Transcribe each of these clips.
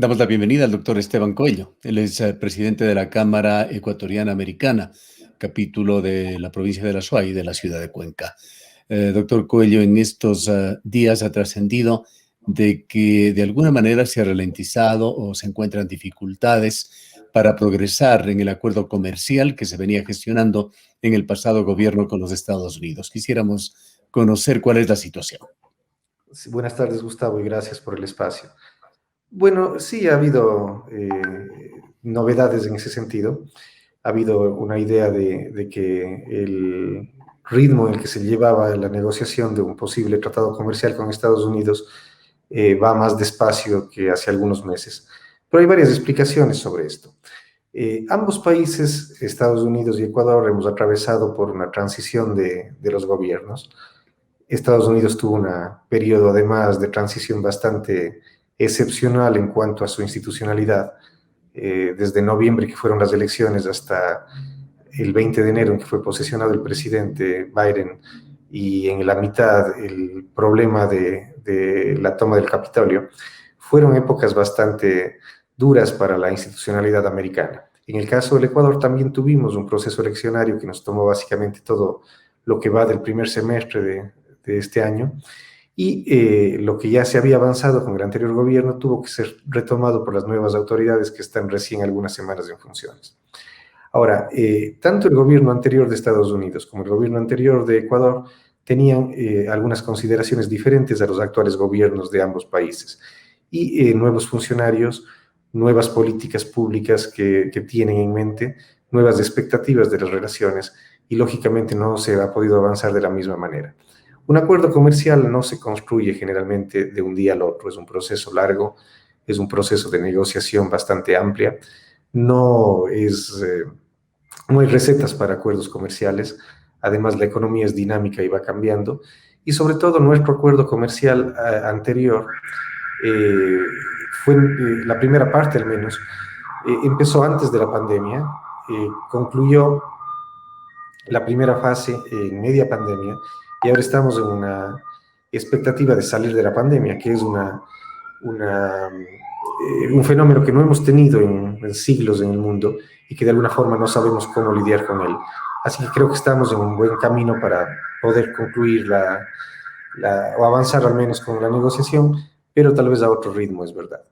Damos la bienvenida al doctor Esteban Coello. Él es presidente de la Cámara Ecuatoriana Americana, capítulo de la provincia de La Suay, de la ciudad de Cuenca. Doctor Coello, en estos días ha trascendido de que de alguna manera se ha ralentizado o se encuentran dificultades para progresar en el acuerdo comercial que se venía gestionando en el pasado gobierno con los Estados Unidos. Quisiéramos conocer cuál es la situación. Sí, buenas tardes, Gustavo, y gracias por el espacio. Bueno, sí, ha habido novedades en ese sentido. Ha habido una idea de que el ritmo en el que se llevaba la negociación de un posible tratado comercial con Estados Unidos va más despacio que hace algunos meses. Pero hay varias explicaciones sobre esto. Ambos países, Estados Unidos y Ecuador, hemos atravesado por una transición de los gobiernos. Estados Unidos tuvo un periodo además de transición bastante excepcional en cuanto a su institucionalidad, desde noviembre, que fueron las elecciones, hasta el 20 de enero, en que fue posesionado el presidente Biden, y en la mitad el problema de la toma del Capitolio. Fueron épocas bastante duras para la institucionalidad americana. En el caso del Ecuador también tuvimos un proceso eleccionario que nos tomó básicamente todo lo que va del primer semestre de este año, y lo que ya se había avanzado con el anterior gobierno tuvo que ser retomado por las nuevas autoridades que están recién algunas semanas en funciones. Ahora, tanto el gobierno anterior de Estados Unidos como el gobierno anterior de Ecuador tenían algunas consideraciones diferentes a los actuales gobiernos de ambos países, y nuevos funcionarios, nuevas políticas públicas que tienen en mente, nuevas expectativas de las relaciones, y lógicamente no se ha podido avanzar de la misma manera. Un acuerdo comercial no se construye generalmente de un día al otro, es un proceso largo, es un proceso de negociación bastante amplia. No es, no hay recetas para acuerdos comerciales. Además, la economía es dinámica y va cambiando. Y sobre todo, nuestro acuerdo comercial anterior eh, fue la primera parte, al menos, empezó antes de la pandemia, concluyó la primera fase en media pandemia, y ahora estamos en una expectativa de salir de la pandemia, que es un fenómeno que no hemos tenido en siglos en el mundo, y que de alguna forma no sabemos cómo lidiar con él. Así que creo que estamos en un buen camino para poder concluir o avanzar al menos con la negociación, pero tal vez a otro ritmo, es verdad.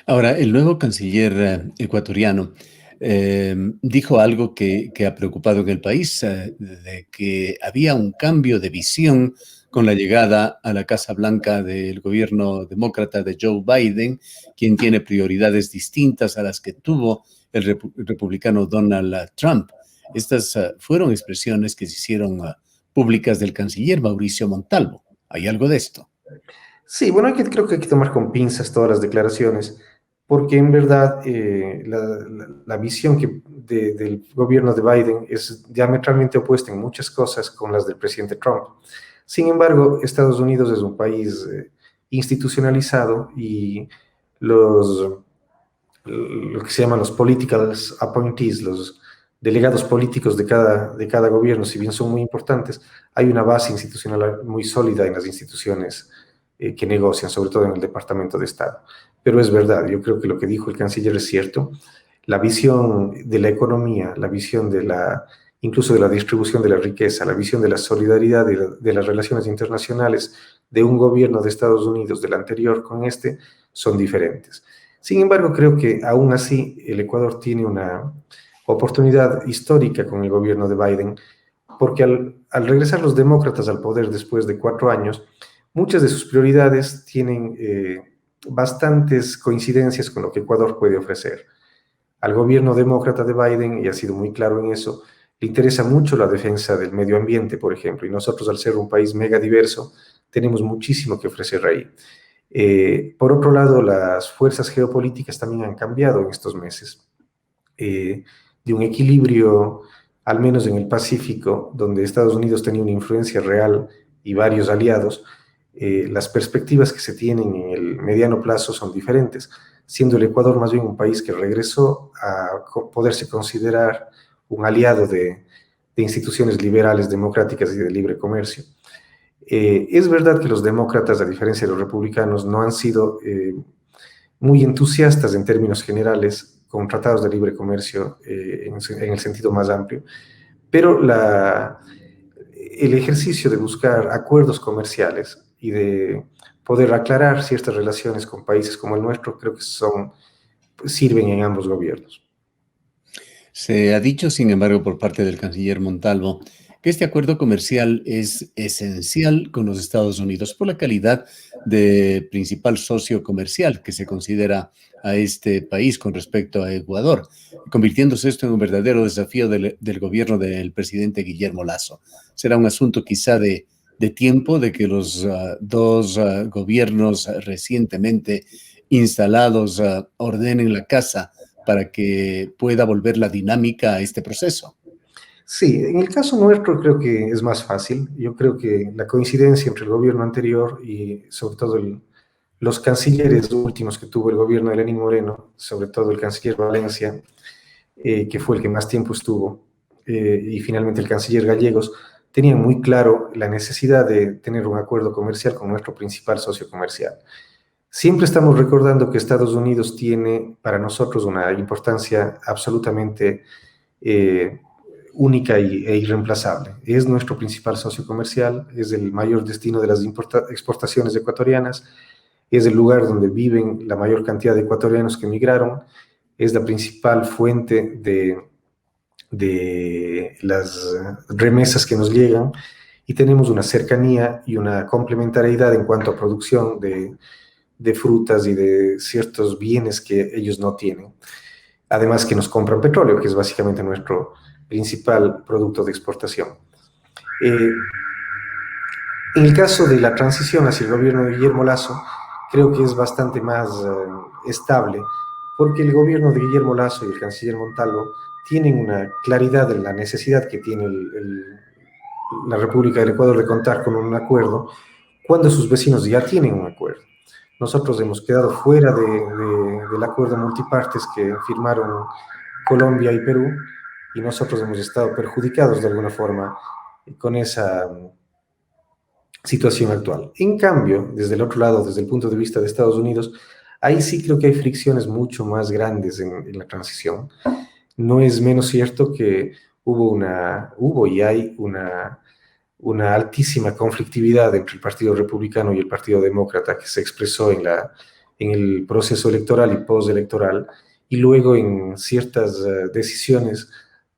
Ahora, el nuevo canciller ecuatoriano dijo algo que ha preocupado en el país, de que había un cambio de visión con la llegada a la Casa Blanca del gobierno demócrata de Joe Biden, quien tiene prioridades distintas a las que tuvo el republicano Donald Trump. Estas fueron expresiones que se hicieron públicas del canciller Mauricio Montalvo. ¿Hay algo de esto? Sí, bueno, creo que hay que tomar con pinzas todas las declaraciones, porque en verdad la visión del gobierno de Biden es diametralmente opuesta en muchas cosas con las del presidente Trump. Sin embargo, Estados Unidos es un país institucionalizado, y los, lo que se llaman los political appointees, los delegados políticos de cada gobierno, si bien son muy importantes, hay una base institucional muy sólida en las instituciones que negocian, sobre todo en el Departamento de Estado. Pero es verdad, yo creo que lo que dijo el canciller es cierto. La visión de la economía, la visión incluso de la distribución de la riqueza, la visión de la solidaridad y de las relaciones internacionales de un gobierno de Estados Unidos, del anterior con este, son diferentes. Sin embargo, creo que aún así el Ecuador tiene una oportunidad histórica con el gobierno de Biden, porque al regresar los demócratas al poder después de 4 años, muchas de sus prioridades tienen bastantes coincidencias con lo que Ecuador puede ofrecer. Al gobierno demócrata de Biden, y ha sido muy claro en eso, le interesa mucho la defensa del medio ambiente, por ejemplo, y nosotros, al ser un país mega diverso, tenemos muchísimo que ofrecer ahí. Por otro lado, las fuerzas geopolíticas también han cambiado en estos meses. De un equilibrio, al menos en el Pacífico, donde Estados Unidos tenía una influencia real y varios aliados, las perspectivas que se tienen en el mediano plazo son diferentes, siendo el Ecuador más bien un país que regresó a poderse considerar un aliado de instituciones liberales, democráticas y de libre comercio. Es verdad que los demócratas, a diferencia de los republicanos, no han sido muy entusiastas en términos generales con tratados de libre comercio en el sentido más amplio, pero el ejercicio de buscar acuerdos comerciales y de poder aclarar ciertas relaciones con países como el nuestro, creo que sirven en ambos gobiernos. Se ha dicho, sin embargo, por parte del canciller Montalvo, que este acuerdo comercial es esencial con los Estados Unidos por la calidad de principal socio comercial que se considera a este país con respecto a Ecuador, convirtiéndose esto en un verdadero desafío del gobierno del presidente Guillermo Lasso. Será un asunto quizá de tiempo, de que los dos gobiernos recientemente instalados ordenen la casa para que pueda volver la dinámica a este proceso. Sí, en el caso nuestro creo que es más fácil. Yo creo que la coincidencia entre el gobierno anterior y sobre todo los cancilleres últimos que tuvo el gobierno de Lenín Moreno, sobre todo el canciller Valencia, que fue el que más tiempo estuvo, y finalmente el canciller Gallegos, tenían muy claro la necesidad de tener un acuerdo comercial con nuestro principal socio comercial. Siempre estamos recordando que Estados Unidos tiene para nosotros una importancia absolutamente eh, única e irreemplazable. Es nuestro principal socio comercial, es el mayor destino de las exportaciones ecuatorianas, es el lugar donde viven la mayor cantidad de ecuatorianos que emigraron, es la principal fuente de las remesas que nos llegan y tenemos una cercanía y una complementariedad en cuanto a producción de frutas y de ciertos bienes que ellos no tienen. Además que nos compran petróleo, que es básicamente nuestro principal producto de exportación. Eh, en el caso de la transición hacia el gobierno de Guillermo Lasso, creo que es bastante más estable, porque el gobierno de Guillermo Lasso y el canciller Montalvo tienen una claridad en la necesidad que tiene la República del Ecuador de contar con un acuerdo cuando sus vecinos ya tienen un acuerdo. Nosotros hemos quedado fuera del acuerdo multipartes que firmaron Colombia y Perú, y nosotros hemos estado perjudicados de alguna forma con esa situación actual. En cambio, desde el otro lado, desde el punto de vista de Estados Unidos, ahí sí creo que hay fricciones mucho más grandes en la transición. No es menos cierto que hubo y hay una altísima conflictividad entre el Partido Republicano y el Partido Demócrata que se expresó en el proceso electoral y postelectoral, y luego en ciertas decisiones,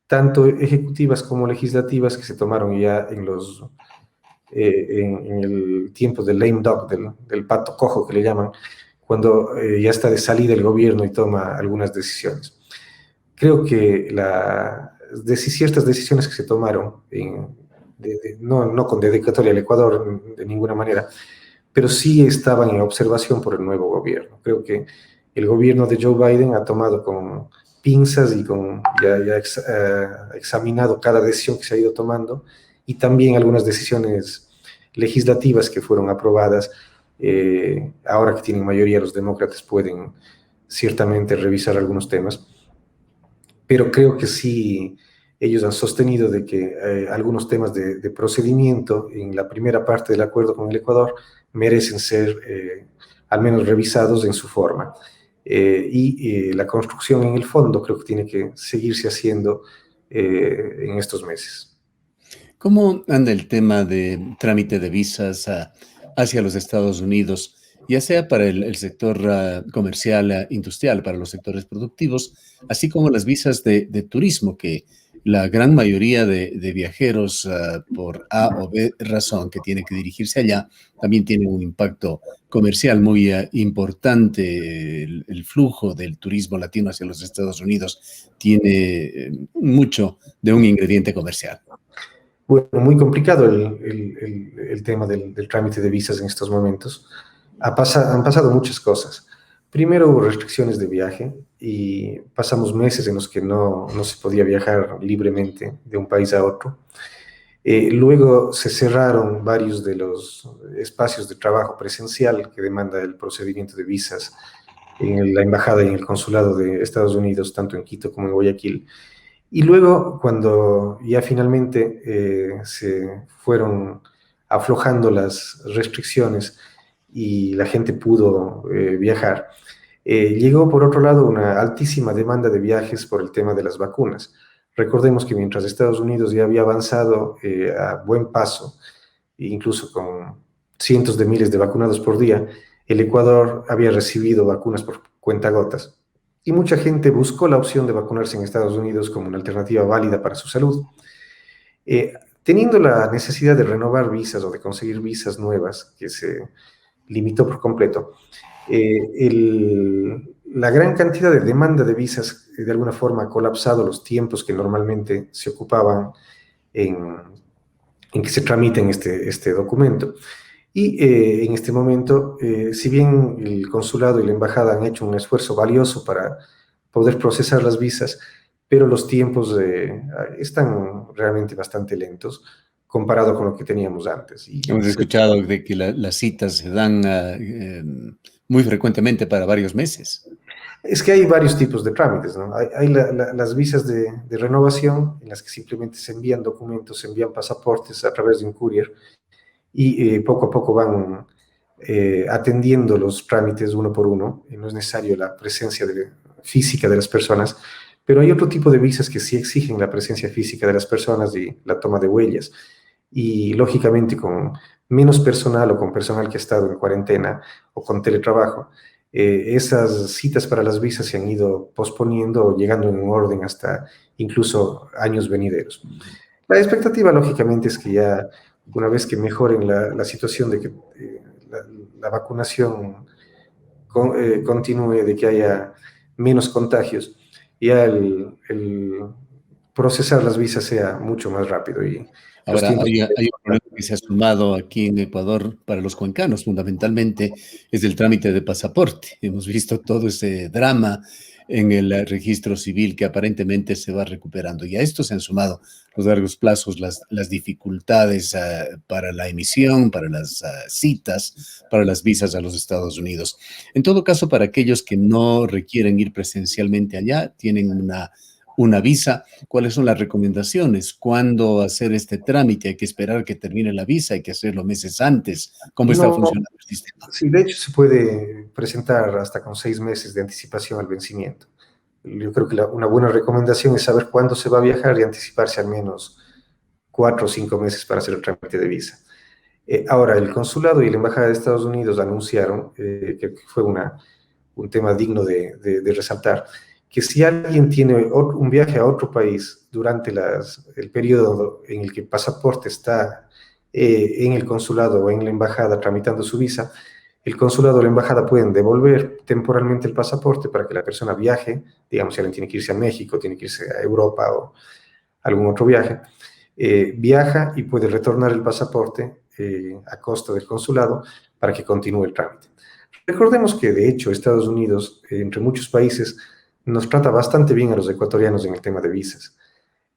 tanto ejecutivas como legislativas, que se tomaron ya en el tiempo del lame duck, del pato cojo que le llaman, cuando ya está de salida el gobierno y toma algunas decisiones. Creo que ciertas decisiones que se tomaron, no con dedicatoria al Ecuador de ninguna manera, pero sí estaban en observación por el nuevo gobierno. Creo que el gobierno de Joe Biden ha tomado con pinzas y examinado cada decisión que se ha ido tomando, y también algunas decisiones legislativas que fueron aprobadas. Ahora que tienen mayoría, los demócratas pueden ciertamente revisar algunos temas, pero creo que sí, ellos han sostenido de que algunos temas de procedimiento en la primera parte del acuerdo con el Ecuador merecen ser al menos revisados en su forma. La construcción en el fondo creo que tiene que seguirse haciendo en estos meses. ¿Cómo anda el tema de trámite de visas hacia los Estados Unidos, ya sea para el sector comercial, industrial, para los sectores productivos, así como las visas de turismo, que la gran mayoría de viajeros por A o B razón que tienen que dirigirse allá, también tienen un impacto comercial muy importante? El flujo del turismo latino hacia los Estados Unidos tiene mucho de un ingrediente comercial. Bueno, muy complicado el tema del trámite de visas en estos momentos. Han pasado muchas cosas. Primero hubo restricciones de viaje y pasamos meses en los que no se podía viajar libremente de un país a otro. Luego se cerraron varios de los espacios de trabajo presencial que demanda el procedimiento de visas en la embajada y en el consulado de Estados Unidos, tanto en Quito como en Guayaquil. Y luego, cuando ya finalmente se fueron aflojando las restricciones y la gente pudo viajar, Llegó, por otro lado, una altísima demanda de viajes por el tema de las vacunas. Recordemos que mientras Estados Unidos ya había avanzado a buen paso, incluso con cientos de miles de vacunados por día, el Ecuador había recibido vacunas por cuentagotas. Y mucha gente buscó la opción de vacunarse en Estados Unidos como una alternativa válida para su salud. Teniendo la necesidad de renovar visas o de conseguir visas nuevas, que se limitó por completo, la gran cantidad de demanda de visas de alguna forma ha colapsado los tiempos que normalmente se ocupaban en, en que se tramiten este documento. Y en este momento, si bien el consulado y la embajada han hecho un esfuerzo valioso para poder procesar las visas, pero los tiempos están realmente bastante lentos comparado con lo que teníamos antes. Hemos escuchado de que las citas se dan muy frecuentemente para varios meses. Es que hay varios tipos de trámites, ¿no? Hay las visas de renovación, en las que simplemente se envían documentos, se envían pasaportes a través de un courier, y poco a poco van atendiendo los trámites uno por uno. No es necesario la presencia física de las personas, pero hay otro tipo de visas que sí exigen la presencia física de las personas y la toma de huellas. Y lógicamente con menos personal o con personal que ha estado en cuarentena o con teletrabajo, esas citas para las visas se han ido posponiendo o llegando en un orden hasta incluso años venideros. La expectativa, lógicamente, es que ya una vez que mejoren la situación de que la vacunación continúe, de que haya menos contagios, ya el procesar las visas sea mucho más rápido y los Ahora, tiempos... hay un problema que se ha sumado aquí en Ecuador para los cuencanos, fundamentalmente es el trámite de pasaporte. Hemos visto todo ese drama en el registro civil que aparentemente se va recuperando. Y a esto se han sumado los largos plazos, las dificultades para la emisión, para las citas, para las visas a los Estados Unidos. En todo caso, para aquellos que no requieren ir presencialmente allá, tienen una visa. ¿Cuáles son las recomendaciones? ¿Cuándo hacer este trámite? ¿Hay que esperar que termine la visa? ¿Hay que hacerlo meses antes? ¿Cómo está No, funcionando el sistema? sí, de hecho se puede presentar hasta con 6 meses de anticipación al vencimiento. Yo creo que una buena recomendación es saber cuándo se va a viajar y anticiparse al menos 4 o 5 meses para hacer el trámite de visa. Ahora, el consulado y la embajada de Estados Unidos anunciaron, que fue un tema digno de resaltar, que si alguien tiene un viaje a otro país durante el periodo en el que el pasaporte está en el consulado o en la embajada tramitando su visa, el consulado o la embajada pueden devolver temporalmente el pasaporte para que la persona viaje. Digamos, si alguien tiene que irse a México, tiene que irse a Europa o algún otro viaje, viaja y puede retornar el pasaporte a costa del consulado para que continúe el trámite. Recordemos que, de hecho, Estados Unidos, entre muchos países, nos trata bastante bien a los ecuatorianos en el tema de visas.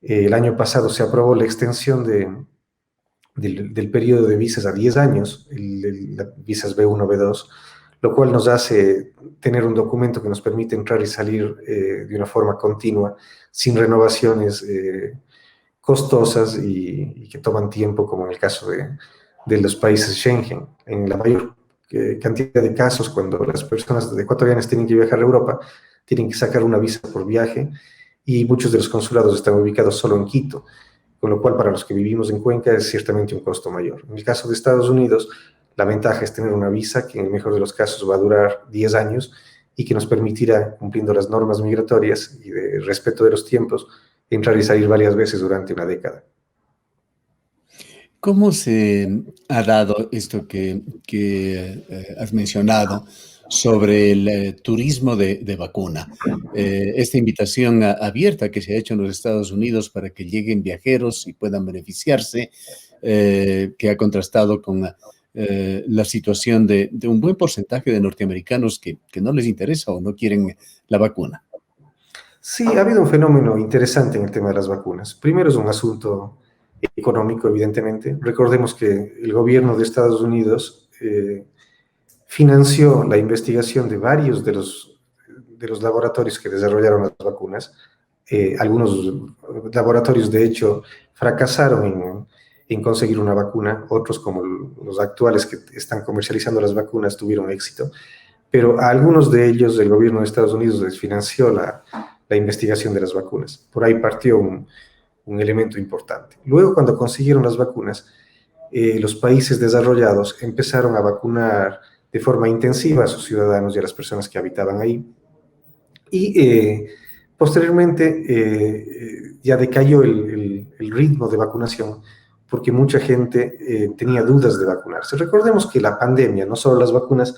El año pasado se aprobó la extensión del periodo de visas a 10 años, las visas B1, B2, lo cual nos hace tener un documento que nos permite entrar y salir de una forma continua, sin renovaciones costosas y que toman tiempo, como en el caso de los países Schengen. En la mayor cantidad de casos, cuando las personas ecuatorianas tienen que viajar a Europa, tienen que sacar una visa por viaje, y muchos de los consulados están ubicados solo en Quito, con lo cual para los que vivimos en Cuenca es ciertamente un costo mayor. En el caso de Estados Unidos, la ventaja es tener una visa que en el mejor de los casos va a durar 10 años y que nos permitirá, cumpliendo las normas migratorias y de respeto de los tiempos, entrar y salir varias veces durante una década. ¿Cómo se ha dado esto que has mencionado sobre el turismo de vacuna? Esta invitación abierta que se ha hecho en los Estados Unidos para que lleguen viajeros y puedan beneficiarse, que ha contrastado con la situación de un buen porcentaje de norteamericanos que no les interesa o no quieren la vacuna. Sí, ha habido un fenómeno interesante en el tema de las vacunas. Primero es un asunto económico, evidentemente. Recordemos que el gobierno de Estados Unidos financió la investigación de varios de los laboratorios que desarrollaron las vacunas. Algunos laboratorios, de hecho, fracasaron en conseguir una vacuna. Otros, como los actuales que están comercializando las vacunas, tuvieron éxito. pero a algunos de ellos el gobierno de Estados Unidos les financió la investigación de las vacunas. Por ahí partió un elemento importante. Luego, cuando consiguieron las vacunas, los países desarrollados empezaron a vacunar de forma intensiva a sus ciudadanos y a las personas que habitaban ahí. Y posteriormente ya decayó el ritmo de vacunación porque mucha gente tenía dudas de vacunarse. Recordemos que la pandemia, no solo las vacunas,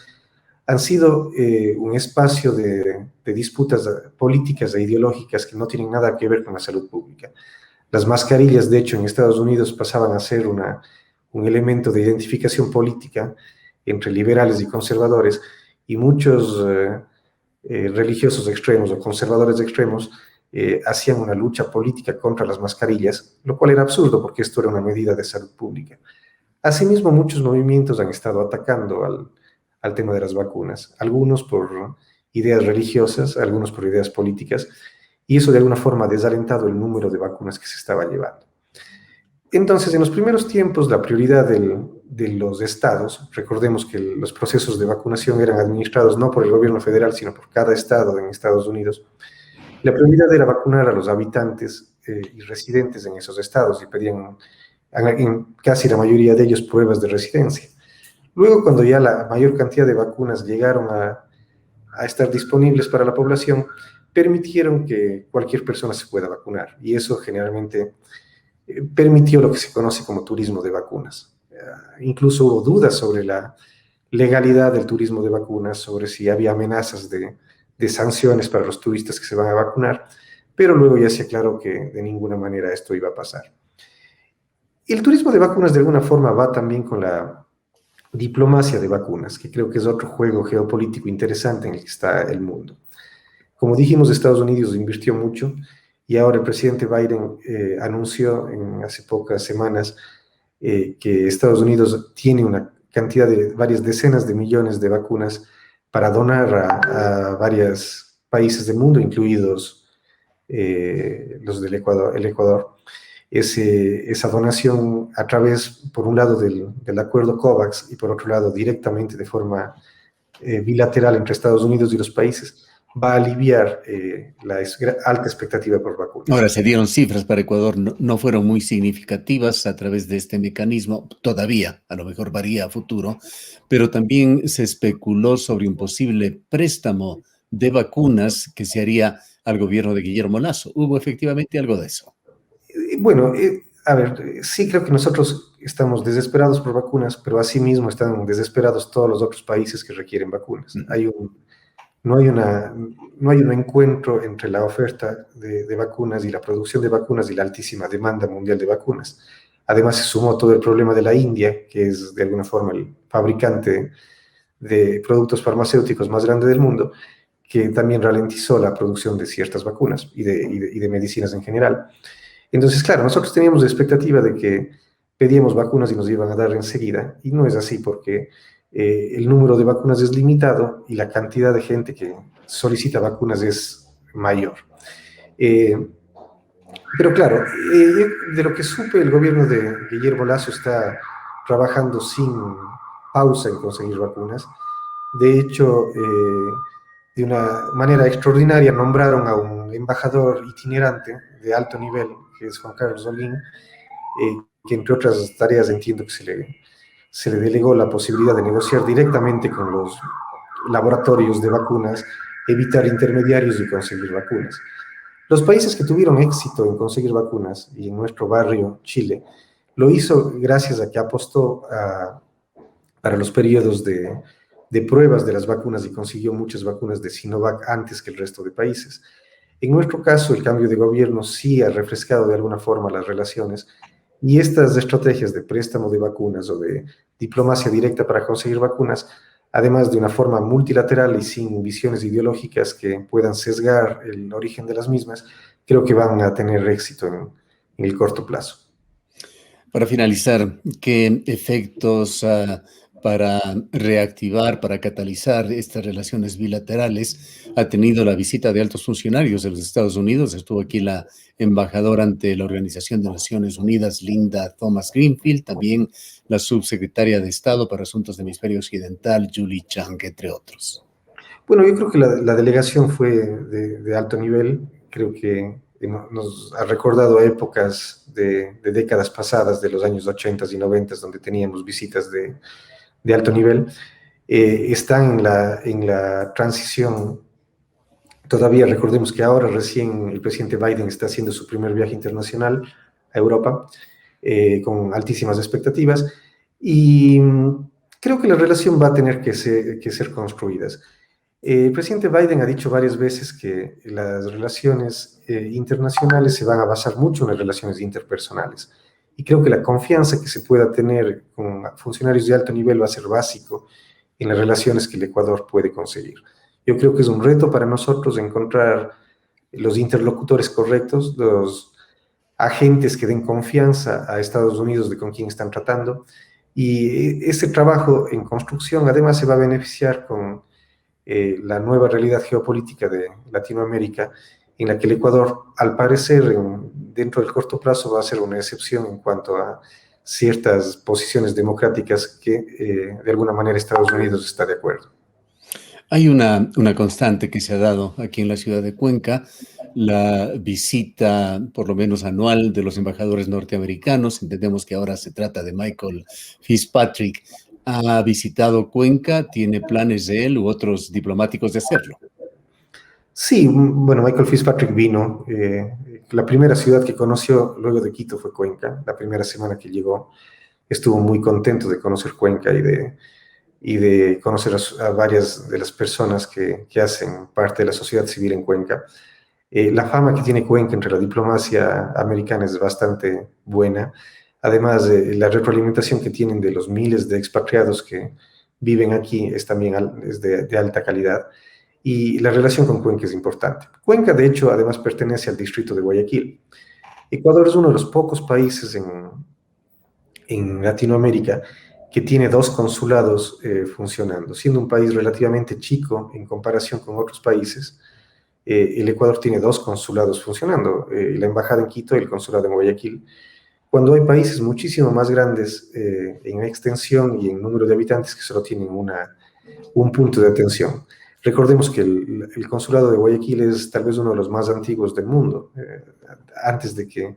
han sido un espacio de disputas políticas e ideológicas que no tienen nada que ver con la salud pública. Las mascarillas, de hecho, en Estados Unidos pasaban a ser un elemento de identificación política entre liberales y conservadores, y muchos religiosos extremos o conservadores extremos hacían una lucha política contra las mascarillas, lo cual era absurdo porque esto era una medida de salud pública. Asimismo, muchos movimientos han estado atacando al tema de las vacunas, algunos por ideas religiosas, algunos por ideas políticas, y eso de alguna forma ha desalentado el número de vacunas que se estaba llevando. Entonces, en los primeros tiempos, la prioridad de los estados, recordemos que los procesos de vacunación eran administrados no por el gobierno federal, sino por cada estado en Estados Unidos. La prioridad era vacunar a los habitantes y residentes en esos estados, y pedían en casi la mayoría de ellos pruebas de residencia. Luego, cuando ya la mayor cantidad de vacunas llegaron a estar disponibles para la población, permitieron que cualquier persona se pueda vacunar, y eso generalmente permitió lo que se conoce como turismo de vacunas. Incluso hubo dudas sobre la legalidad del turismo de vacunas, sobre si había amenazas de sanciones para los turistas que se van a vacunar, pero luego ya se aclaró que de ninguna manera esto iba a pasar. El turismo de vacunas de alguna forma va también con la diplomacia de vacunas, que creo que es otro juego geopolítico interesante en el que está el mundo. Como dijimos, Estados Unidos invirtió mucho, y ahora el presidente Biden anunció hace pocas semanas que Estados Unidos tiene una cantidad de varias decenas de millones de vacunas para donar a varios países del mundo, incluidos los del Ecuador, el Ecuador. Esa donación a través, por un lado, del acuerdo COVAX, y por otro lado, directamente de forma bilateral entre Estados Unidos y los países, va a aliviar la alta expectativa por vacunas. Ahora, se dieron cifras para Ecuador, no fueron muy significativas a través de este mecanismo, todavía, a lo mejor varía a futuro, pero también se especuló sobre un posible préstamo de vacunas que se haría al gobierno de Guillermo Lasso. ¿Hubo efectivamente algo de eso? Bueno, a ver, sí creo que nosotros estamos desesperados por vacunas, pero asimismo están desesperados todos los otros países que requieren vacunas. No hay un encuentro entre la oferta de vacunas y la producción de vacunas y la altísima demanda mundial de vacunas. Además, se sumó todo el problema de la India, que es de alguna forma el fabricante de productos farmacéuticos más grande del mundo, que también ralentizó la producción de ciertas vacunas y de medicinas en general. Entonces, claro, nosotros teníamos la expectativa de que pedíamos vacunas y nos iban a dar enseguida, y no es así porque el número de vacunas es limitado y la cantidad de gente que solicita vacunas es mayor. Pero claro, de lo que supe, el gobierno de Guillermo Lasso está trabajando sin pausa en conseguir vacunas. De hecho, de una manera extraordinaria nombraron a un embajador itinerante de alto nivel, que es Juan Carlos Olguín, que entre otras tareas entiendo que se le delegó la posibilidad de negociar directamente con los laboratorios de vacunas, evitar intermediarios y conseguir vacunas. Los países que tuvieron éxito en conseguir vacunas, y en nuestro barrio, Chile, lo hizo gracias a que apostó para los periodos de pruebas de las vacunas, y consiguió muchas vacunas de Sinovac antes que el resto de países. En nuestro caso, el cambio de gobierno sí ha refrescado de alguna forma las relaciones, y estas estrategias de préstamo de vacunas o de diplomacia directa para conseguir vacunas, además de una forma multilateral y sin visiones ideológicas que puedan sesgar el origen de las mismas, creo que van a tener éxito en el corto plazo. Para finalizar, ¿qué efectos para reactivar, para catalizar estas relaciones bilaterales ha tenido la visita de altos funcionarios de los Estados Unidos? Estuvo aquí la embajadora ante la Organización de Naciones Unidas, Linda Thomas Greenfield, también la subsecretaria de Estado para Asuntos del Hemisferio Occidental, Julie Chang, entre otros. Bueno, yo creo que la delegación fue de alto nivel. Creo que nos ha recordado épocas de décadas pasadas, de los años 80 y 90, donde teníamos visitas de alto nivel. Están en la transición. Todavía recordemos que ahora recién el presidente Biden está haciendo su primer viaje internacional a Europa, con altísimas expectativas, y creo que la relación va a tener que ser construidas. El presidente Biden ha dicho varias veces que las relaciones internacionales se van a basar mucho en las relaciones interpersonales. Y creo que la confianza que se pueda tener con funcionarios de alto nivel va a ser básico en las relaciones que el Ecuador puede conseguir. Yo creo que es un reto para nosotros encontrar los interlocutores correctos, los agentes que den confianza a Estados Unidos de con quién están tratando. Y este trabajo en construcción además se va a beneficiar con la nueva realidad geopolítica de Latinoamérica, en la que el Ecuador, al parecer, dentro del corto plazo, va a ser una excepción en cuanto a ciertas posiciones democráticas que de alguna manera Estados Unidos está de acuerdo. Hay una constante que se ha dado aquí en la ciudad de Cuenca, la visita, por lo menos anual, de los embajadores norteamericanos. Entendemos que ahora se trata de Michael Fitzpatrick. ¿Ha visitado Cuenca? ¿Tiene planes de él u otros diplomáticos de hacerlo? Sí, bueno, Michael Fitzpatrick vino. La primera ciudad que conoció luego de Quito fue Cuenca. La primera semana que llegó estuvo muy contento de conocer Cuenca y de conocer a varias de las personas que hacen parte de la sociedad civil en Cuenca. La fama que tiene Cuenca entre la diplomacia americana es bastante buena. Además, la retroalimentación que tienen de los miles de expatriados que viven aquí es también es de alta calidad. Y la relación con Cuenca es importante. Cuenca, de hecho, además pertenece al distrito de Guayaquil. Ecuador es uno de los pocos países en Latinoamérica que tiene dos consulados funcionando. Siendo un país relativamente chico en comparación con otros países, el Ecuador tiene dos consulados funcionando, la embajada en Quito y el consulado en Guayaquil, cuando hay países muchísimo más grandes en extensión y en número de habitantes que solo tienen un punto de atención. Recordemos que el consulado de Guayaquil es tal vez uno de los más antiguos del mundo, antes de que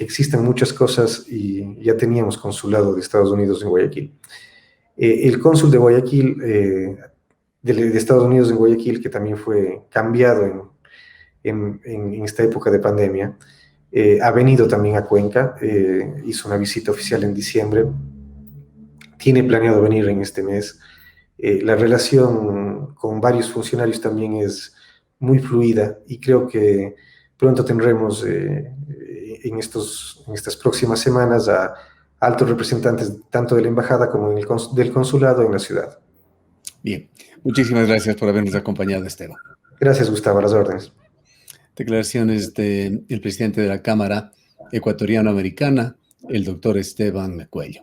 existan muchas cosas, y ya teníamos consulado de Estados Unidos en Guayaquil. El cónsul de Guayaquil, de Estados Unidos en Guayaquil, que también fue cambiado en esta época de pandemia, ha venido también a Cuenca, hizo una visita oficial en diciembre, tiene planeado venir en este mes. La relación con varios funcionarios también es muy fluida y creo que pronto tendremos en estas próximas semanas a altos representantes tanto de la embajada como del consulado en la ciudad. Bien, muchísimas gracias por habernos acompañado, Esteban. Gracias, Gustavo, a las órdenes. Declaraciones del presidente de la Cámara Ecuatoriano-Americana, el doctor Esteban Cuello.